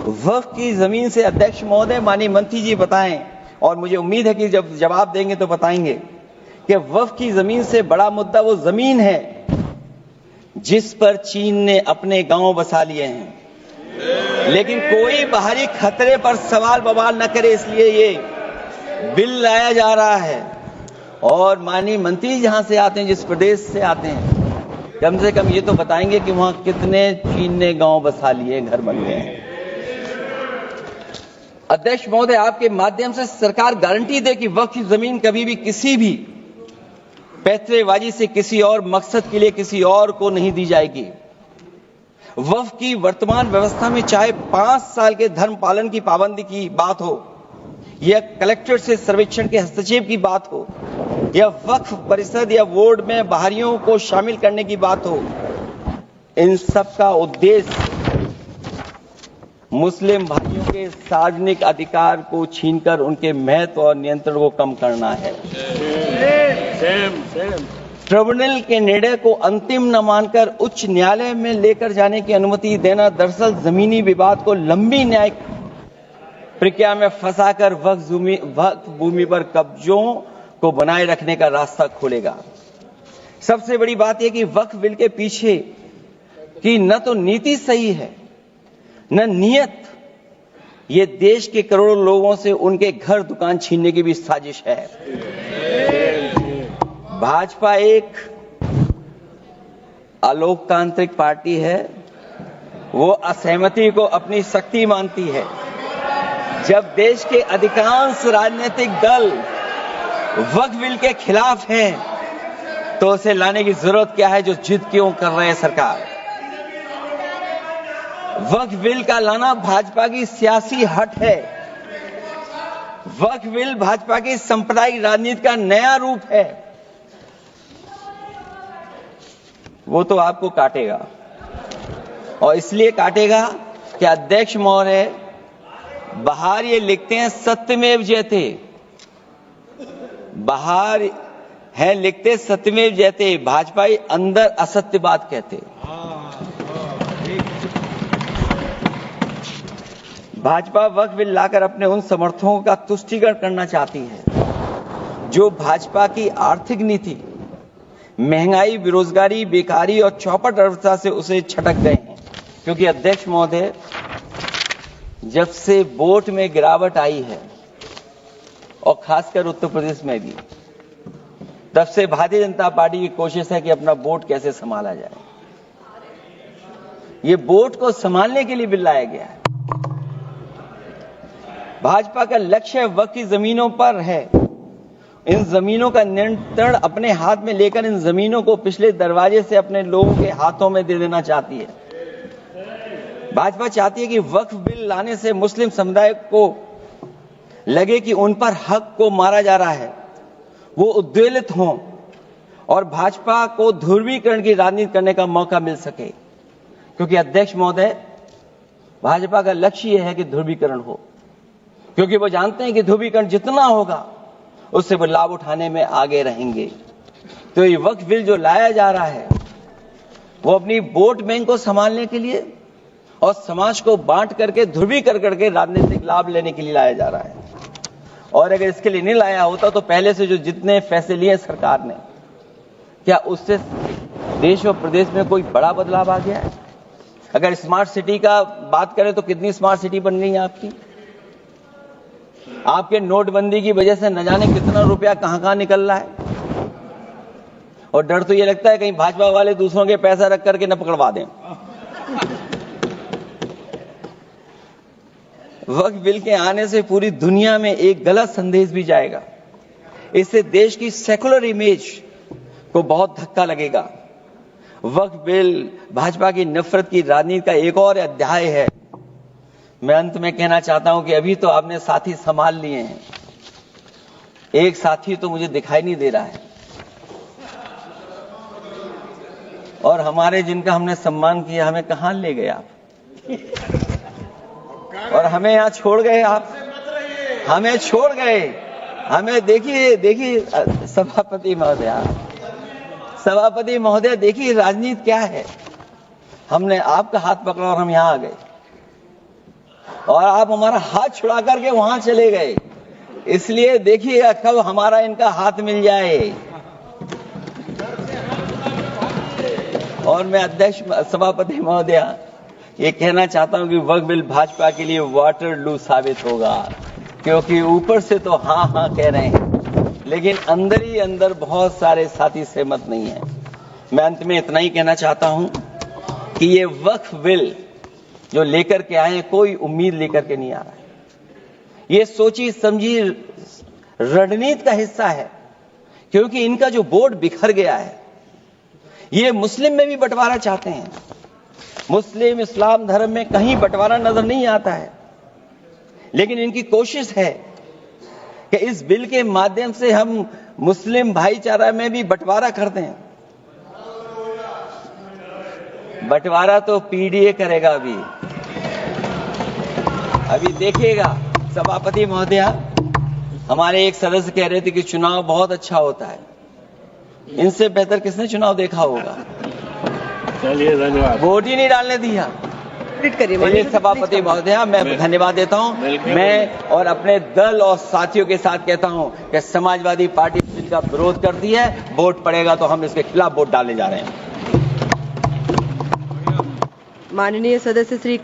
वक्फ की जमीन से अध्यक्ष महोदय माननीय मंत्री जी बताएं, और मुझे उम्मीद है कि जब जवाब देंगे तो बताएंगे कि वक्फ की जमीन से बड़ा मुद्दा वो जमीन है जिस पर चीन ने अपने गांव बसा लिए हैं, लेकिन कोई बाहरी खतरे पर सवाल बवाल न करे, इसलिए ये बिल लाया जा रहा है। और माननीय मंत्री जहां से आते हैं, जिस प्रदेश से आते हैं, कम से कम ये तो बताएंगे कि वहां कितने चीन ने गांव बसा लिए, घर बन गए हैं। अध्यक्ष महोदय, आपके माध्यम से सरकार गारंटी दे कि वक्फ की जमीन कभी भी किसी भी पैतरेबाजी से किसी और मकसद के लिए किसी और को नहीं दी जाएगी। वक्फ की वर्तमान व्यवस्था में चाहे 5 साल के धर्म पालन की पाबंदी की बात हो, या कलेक्टर से सर्वेक्षण के हस्तक्षेप की बात हो, या वक्फ परिषद या बोर्ड में बाहरियों को शामिल करने की बात हो, इन सब का उद्देश्य मुस्लिम भाइयों के सार्वजनिक अधिकार को छीनकर उनके महत्व और नियंत्रण को कम करना है। ट्रिब्यूनल के निर्णय को अंतिम न मानकर उच्च न्यायालय में लेकर जाने की अनुमति देना दरअसल जमीनी विवाद को लंबी न्यायिक प्रक्रिया में फंसाकर वक्फ भूमि पर कब्जों को बनाए रखने का रास्ता खोलेगा। सबसे बड़ी बात यह कि वक्फ बिल के पीछे की न तो नीति सही है न नियत, ये देश के करोड़ों लोगों से उनके घर दुकान छीनने की भी साजिश है। भाजपा एक अलोकतांत्रिक पार्टी है, वो असहमति को अपनी शक्ति मानती है। जब देश के अधिकांश राजनीतिक दल वक्फ बिल के खिलाफ हैं, तो उसे लाने की जरूरत क्या है, जो जिद क्यों कर रहे हैं सरकार। वक्फ बिल का लाना भाजपा की सियासी हट है। वक्फ बिल भाजपा की सांप्रदायिक राजनीति का नया रूप है। वो तो आपको काटेगा, और इसलिए काटेगा कि अध्यक्ष महोदय बाहर ये लिखते हैं सत्यमेव जयते, बाहर है लिखते सत्यमेव जयते, भाजपाई अंदर असत्य बात कहते। भाजपा वक्फ बिल लाकर अपने उन समर्थकों का तुष्टीकरण करना चाहती है जो भाजपा की आर्थिक नीति, महंगाई, बेरोजगारी, बेकारी और चौपट अर्थव्यवस्था से उसे छटक गए हैं। क्योंकि अध्यक्ष महोदय, जब से वोट में गिरावट आई है, और खासकर उत्तर प्रदेश में भी, तब से भारतीय जनता पार्टी की कोशिश है कि अपना वोट कैसे संभाला जाए। ये वोट को संभालने के लिए बिल लाया गया है। भाजपा का लक्ष्य वक्फ की जमीनों पर है। इन जमीनों का नियंत्रण अपने हाथ में लेकर इन जमीनों को पिछले दरवाजे से अपने लोगों के हाथों में दे देना चाहती है। भाजपा चाहती है कि वक्फ बिल लाने से मुस्लिम समुदाय को लगे कि उन पर हक को मारा जा रहा है, वो उद्वेलित हों और भाजपा को ध्रुवीकरण की राजनीति करने का मौका मिल सके। क्योंकि अध्यक्ष महोदय, भाजपा का लक्ष्य यह है कि ध्रुवीकरण हो, क्योंकि वो जानते हैं कि ध्रुवीकरण जितना होगा उससे वो लाभ उठाने में आगे रहेंगे। तो ये वक्फ बिल जो लाया जा रहा है, वो अपनी वोट बैंक को संभालने के लिए और समाज को बांट करके ध्रुवीकरण करके राजनीतिक लाभ लेने के लिए लाया जा रहा है। और अगर इसके लिए नहीं लाया होता तो पहले से जो जितने फैसले लिए सरकार ने, क्या उससे देश और प्रदेश में कोई बड़ा बदलाव आ गया है? अगर स्मार्ट सिटी का बात करें तो कितनी स्मार्ट सिटी बन गई है आपकी? आपके नोटबंदी की वजह से न जाने कितना रुपया कहां निकल रहा है। और डर तो ये लगता है कहीं भाजपा वाले दूसरों के पैसा रख करके न पकड़वा दें। वक्फ बिल के आने से पूरी दुनिया में एक गलत संदेश भी जाएगा। इससे देश की सेकुलर इमेज को बहुत धक्का लगेगा। वक्फ बिल भाजपा की नफरत की राजनीति का एक और अध्याय है। मैं अंत में कहना चाहता हूं कि अभी तो आपने साथी संभाल लिए हैं, एक साथी तो मुझे दिखाई नहीं दे रहा है, और हमारे जिनका हमने सम्मान किया, हमें कहां ले गए आप, और हमें यहां छोड़ गए आप, हमें छोड़ गए। हमें देखिए सभापति महोदय देखिए राजनीति क्या है। हमने आपका हाथ पकड़ा और हम यहां आ गए। और आप हमारा हाथ छुड़ा करके वहां चले गए। इसलिए देखिएगा कब हमारा इनका हाथ मिल जाए। और मैं अध्यक्ष सभापति महोदय ये कहना चाहता हूं कि वक्फ बिल भाजपा के लिए वाटरलू साबित होगा, क्योंकि ऊपर से तो हाँ हाँ कह रहे हैं, लेकिन अंदर ही अंदर बहुत सारे साथी सहमत नहीं है। मैं अंत में इतना ही कहना चाहता हूं कि ये वक्फ बिल जो लेकर के आए कोई उम्मीद लेकर के नहीं आ रहा है। ये सोची समझी रणनीति का हिस्सा है, क्योंकि इनका जो बोर्ड बिखर गया है, ये मुस्लिम में भी बंटवारा चाहते हैं। मुस्लिम इस्लाम धर्म में कहीं बंटवारा नजर नहीं आता है, लेकिन इनकी कोशिश है कि इस बिल के माध्यम से हम मुस्लिम भाईचारा में भी बंटवारा करते हैं। बंटवारा तो पीडीए करेगा। अभी देखिएगा सभापति महोदय, हमारे एक सदस्य कह रहे थे कि चुनाव बहुत अच्छा होता है। इनसे बेहतर किसने चुनाव देखा होगा? चलिए धन्यवाद। वोट ही नहीं डालने दिया। सभापति महोदय, मैं धन्यवाद देता हूं। मैं और अपने दल और साथियों के साथ कहता हूं कि समाजवादी पार्टी का विरोध करती है, वोट पड़ेगा तो हम इसके खिलाफ वोट डालने जा रहे हैं। माननीय सदस्य श्री